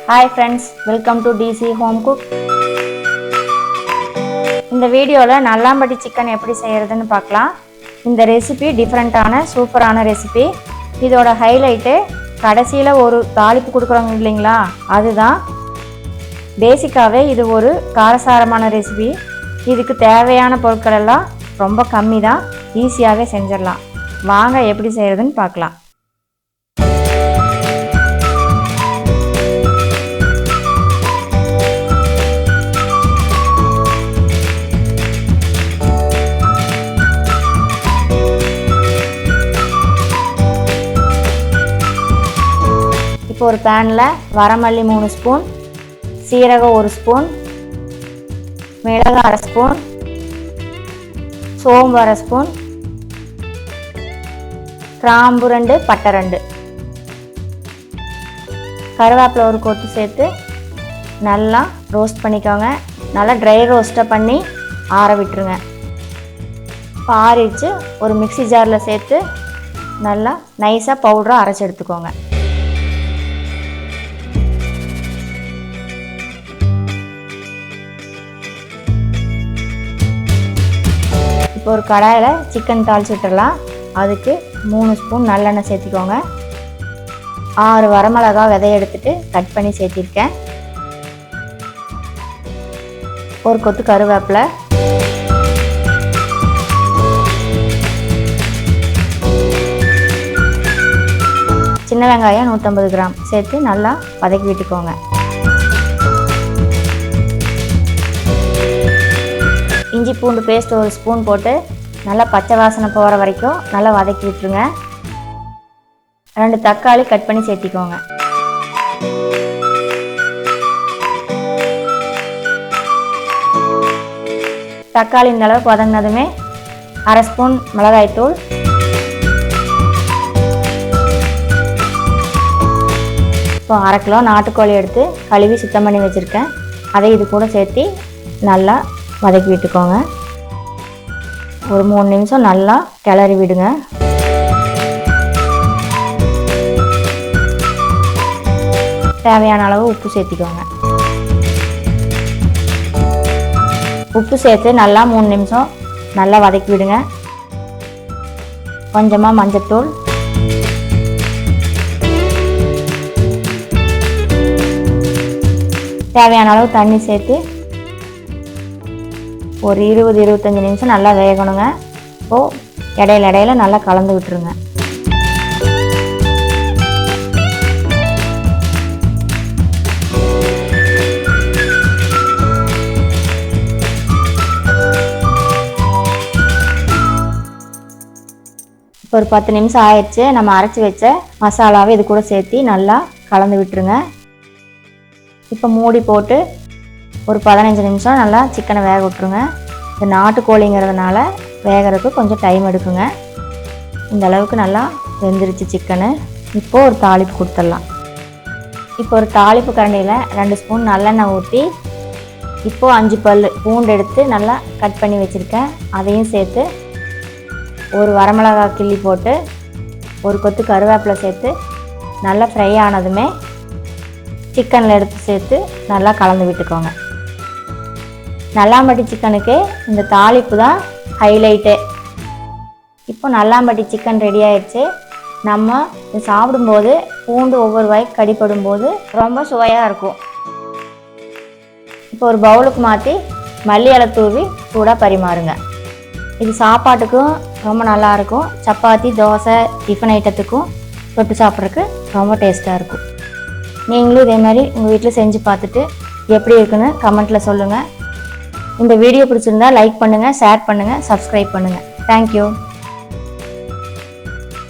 Hi friends, welcome to DC Home Cook. இந்த வீடியோல Nallampatti chicken எப்படி செய்யறதுன்னு பார்க்கலாம். இந்த ரெசிபி டிஃபரண்டான சூப்பரான ரெசிபி. இதோட ஹைலைட் கடைசில ஒரு தாளிப்பு கொடுக்குறாங்க இல்லைங்களா, அதுதான். பேசிக்காவே இது ஒரு காரசாரமான ரெசிபி. இதுக்கு தேவையான பொருட்கள் எல்லாம் ரொம்ப கம்மி தான், ஈஸியாகவே செஞ்சிடலாம். வாங்க எப்படி செய்யறதுன்னு பார்க்கலாம். இப்போ ஒரு பேனில் வரமல்லி 3 ஸ்பூன், சீரகம் 1 ஸ்பூன், மிளகு 1/2 ஸ்பூன், சோம்பு 1/2 ஸ்பூன், கிராம்பு 2, பட்டை 2, கருவேப்பிலை ஒரு கொத்து சேர்த்து நல்லா ரோஸ்ட் பண்ணிக்கோங்க. நல்லா ட்ரை ரோஸ்ட்டாக பண்ணி ஆற விட்டுருங்க. ஆறிச்சு ஒரு மிக்ஸி ஜாரில் சேர்த்து நல்லா நைஸாக பவுடராக அரைச்சி எடுத்துக்கோங்க. இப்போ ஒரு கடாயில் சிக்கன் தாளிச்சு விட்டுடலாம். அதுக்கு 3 ஸ்பூன் நல்லெண்ணெய் சேர்த்திக்கோங்க. 6 வரமிளகாய் விதைய எடுத்துட்டு கட் பண்ணி சேர்த்திருக்கேன். ஒரு கொத்து கருவேப்பிலை, சின்ன வெங்காயம் 150 கிராம் சேர்த்து நல்லா வதக்கி விட்டுக்கோங்க. இஞ்சி பூண்டு பேஸ்ட் 1 ஸ்பூன் போட்டு நல்லா பச்சை வாசனை போகிற வரைக்கும் நல்லா வதக்கி விட்டுருங்க. 2 தக்காளி கட் பண்ணி சேர்த்திக்கோங்க. தக்காளி இந்த அளவுக்கு வதங்கினதுமே 1/2 ஸ்பூன் மிளகாய்த்தூள், இப்போ 1/2 கிலோ நாட்டுக்கோழி எடுத்து கழுவி சுத்தம் பண்ணி வச்சுருக்கேன். அதை இது கூட சேர்த்து நல்லா வதக்கி விட்டுக்கோங்க. ஒரு 3 நிமிஷம் நல்லா கிளறி விடுங்க. தேவையான அளவு உப்பு சேர்த்திக்கோங்க. உப்பு சேர்த்து நல்லா 3 நிமிஷம் நல்லா வதக்கி விடுங்க. கொஞ்சமாக மஞ்சத்தூள், தேவையான அளவு தண்ணி சேர்த்து ஒரு 20-25 நிமிஷம் நல்லா வேகணுங்க. இப்போது இடையில நல்லா கலந்து விட்டுருங்க. இப்போ ஒரு 10 நிமிஷம் ஆயிடுச்சு. நம்ம அரைச்சி வச்ச மசாலாவை இது கூட சேர்த்து நல்லா கலந்து விட்டுருங்க. இப்போ மூடி போட்டு ஒரு 15 நிமிஷம் நல்லா சிக்கனை வேக விட்டுருங்க. இந்த நாட்டுக்கோழிங்கிறதுனால வேகிறதுக்கு கொஞ்சம் டைம் எடுக்குங்க. இந்த அளவுக்கு நல்லா வெந்துருச்சு சிக்கனு. இப்போது ஒரு தாளிப்பு கொடுத்துடலாம். இப்போ ஒரு தாளிப்பு கரண்டியில் 2 ஸ்பூன் நல்லெண்ணெய் ஊற்றி, இப்போது 5 பல் பூண்டு எடுத்து நல்லா கட் பண்ணி வச்சுருக்கேன். அதையும் சேர்த்து ஒரு வரமிளகாய் கிள்ளி போட்டு ஒரு கொத்து கருவேப்பிலை சேர்த்து நல்லா ஃப்ரை ஆனதுமே சிக்கனில் எடுத்து சேர்த்து நல்லா கலந்து விட்டுக்கோங்க. நல்லாம்பட்டி சிக்கனுக்கு இந்த தாளிப்பு தான் ஹைலைட்டே. இப்போ நல்லாம்பட்டி சிக்கன் ரெடி ஆயிடுச்சு. நம்ம சாப்பிடும்போது பூண்டு ஒவ்வொரு வாய்க்கு கடிப்படும் போது ரொம்ப சுவையாக இருக்கும். இப்போ ஒரு பவுலுக்கு மாற்றி மல்லி இலை தூவி சூடாக பரிமாறுங்க. இது சாப்பாட்டுக்கும் ரொம்ப நல்லாயிருக்கும். சப்பாத்தி, தோசை, டிஃபன் ஐட்டத்துக்கும் தொட்டு சாப்பிட்றதுக்கு ரொம்ப டேஸ்ட்டாக இருக்கும். நீங்களும் இதே மாதிரி உங்கள் வீட்டில் செஞ்சு பார்த்துட்டு எப்படி இருக்குன்னு கமெண்ட்டில் சொல்லுங்கள். இந்த வீடியோ பிடிச்சிருந்தா லைக் பண்ணுங்கள், ஷேர் பண்ணுங்கள், சப்ஸ்கிரைப் பண்ணுங்கள். தேங்க்யூ.